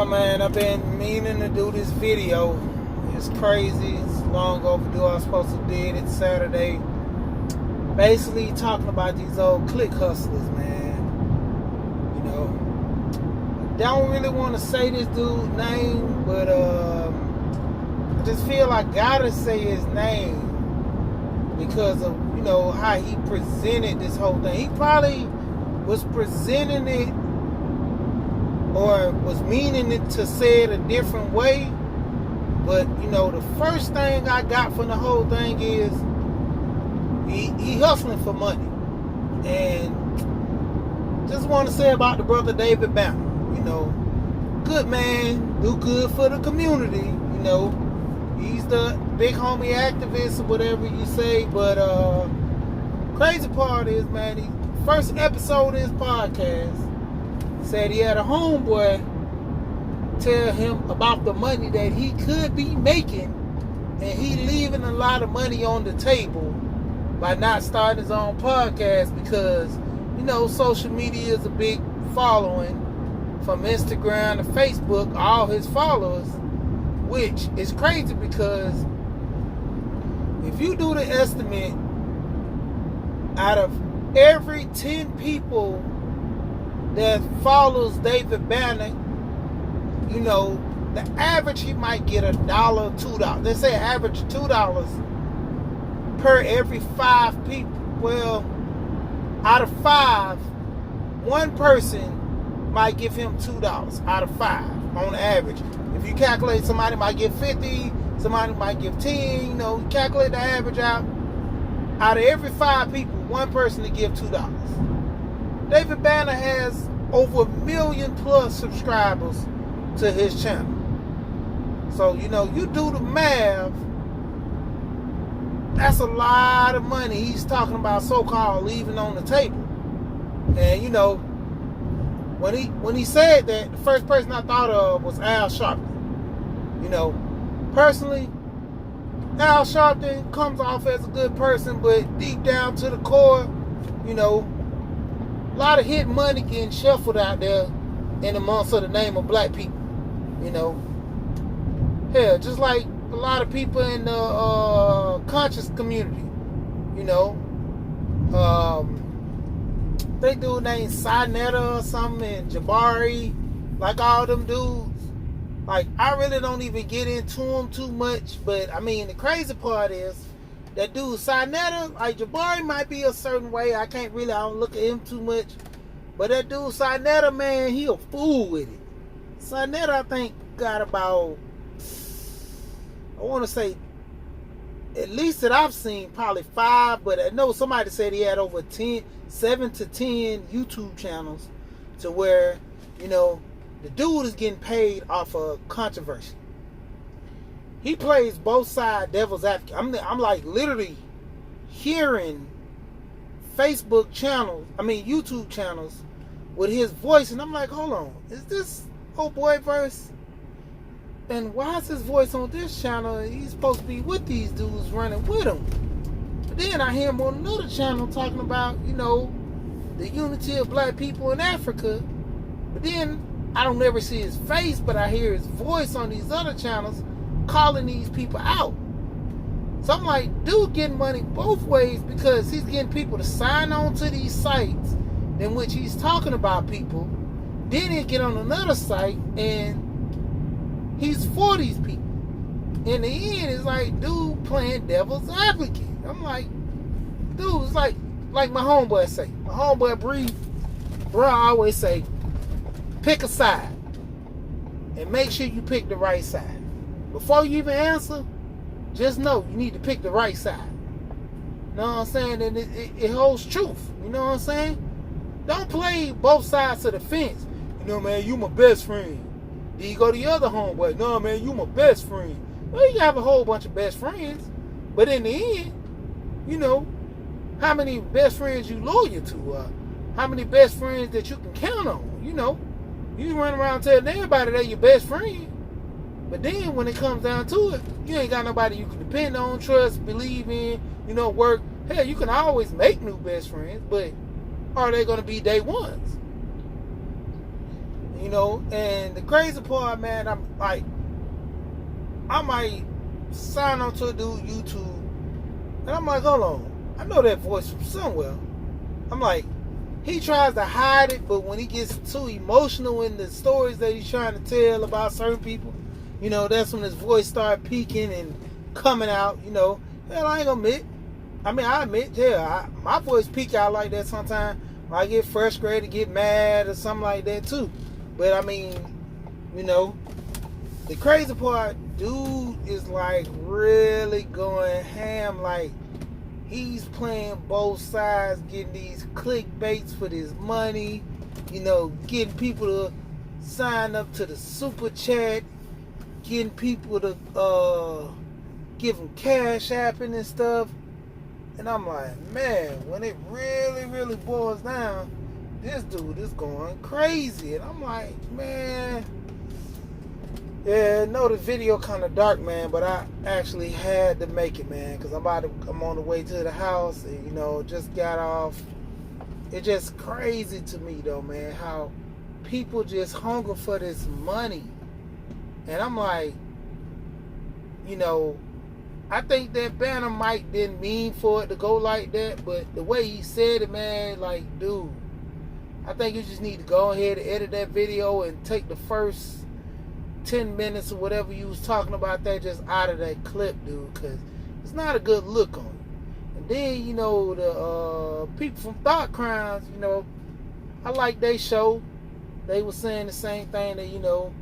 Yeah, man, I've been meaning to do this video. It's crazy. It's long overdue. I was supposed to do it Saturday. Basically talking about these old click hustlers, man. You know, I don't really want to say this dude's name, but I just feel like I gotta say his name because of, you know, how he presented this whole thing. He probably was presenting it or was meaning it to say it a different way, but you know, the first thing I got from the whole thing is he hustling for money. And just want to say about the brother David Banner, you know, good man, do good for the community, you know, he's the big homie activist or whatever you say, but crazy part is, man, the first episode of his podcast said he had a homeboy tell him about the money that he could be making, and he leaving a lot of money on the table by not starting his own podcast because, you know, social media is a big following from Instagram to Facebook, all his followers, which is crazy because if you do the estimate, out of every 10 people that follows David Banner, you know, the average he might get $1, $2. They say average $2 per every 5 people. Well, out of 5, one person might give him $2 out of 5 on average. If you calculate, somebody might give 50, somebody might give 10, you know, calculate the average out. Out of every 5 people, one person to give $2. David Banner has over 1 million plus subscribers to his channel. So, you know, you do the math, that's a lot of money he's talking about so-called leaving on the table. And, you know, when he said that, the first person I thought of was Al Sharpton. You know, personally, Al Sharpton comes off as a good person, but deep down to the core, you know, a lot of hit money getting shuffled out there in amongst of the name of black people. You know, hell, just like a lot of people in the conscious community. You know, they dude named Sinetta or something, and Jabari, like all them dudes. Like, I really don't even get into them too much, but I mean, the crazy part is that dude Sinetta, like Jabari might be a certain way. I don't look at him too much. But that dude Sinetta, man, he a fool with it. Sinetta, I think, got about, I want to say, at least that I've seen, probably 5, but I know somebody said he had over 7 to 10 YouTube channels to where, you know, the dude is getting paid off of controversy. He plays both sides devil's advocate. I'm like literally hearing YouTube channels with his voice, and I'm like, hold on, is this old boy verse? And why is his voice on this channel? He's supposed to be with these dudes running with him. But then I hear him on another channel talking about, you know, the unity of black people in Africa. But then I don't ever see his face, but I hear his voice on these other channels calling these people out. So I'm like, dude getting money both ways because he's getting people to sign on to these sites in which he's talking about people. Then he'll get on another site and he's for these people. In the end, it's like, dude playing devil's advocate. I'm like, dude, it's like my homeboy say. My homeboy bro always say, pick a side and make sure you pick the right side. Before you even answer, just know you need to pick the right side. You know what I'm saying? And it holds truth. You know what I'm saying? Don't play both sides of the fence. You know, man, you my best friend. Then you go to the other homeboy. No, man, you my best friend. Well, you have a whole bunch of best friends. But in the end, you know, how many best friends you loyal to? How many best friends that you can count on? You know, you run around telling everybody they're your best friend. But then when it comes down to it, you ain't got nobody you can depend on, trust, believe in, you know, work. Hell, you can always make new best friends, but are they going to be day ones? You know, and the crazy part, man, I'm like, I might sign on to a dude YouTube, and I'm like, hold on, I know that voice from somewhere. I'm like, he tries to hide it, but when he gets too emotional in the stories that he's trying to tell about certain people, you know, that's when his voice started peaking and coming out. You know, hell, I ain't gonna admit. I admit, yeah, my voice peak out like that sometimes. I get frustrated, get mad, or something like that too. But I mean, you know, the crazy part, dude is like really going ham. Like, he's playing both sides, getting these clickbaits for this money, you know, getting people to sign up to the super chat, getting people to give them cash apping and stuff. And I'm like, man, when it really, really boils down, this dude is going crazy. And I'm like, man, yeah, no, the video kind of dark, man, but I actually had to make it, man, because I'm on the way to the house, and, you know, just got off. It's just crazy to me, though, man, how people just hunger for this money. And I'm like, you know, I think that Banner Mike didn't mean for it to go like that, but the way he said it, man, like, dude, I think you just need to go ahead and edit that video and take the first 10 minutes or whatever you was talking about that just out of that clip, dude, because it's not a good look on it. And then, you know, the people from Thought Crimes, you know, I like their show. They were saying the same thing, that, you know,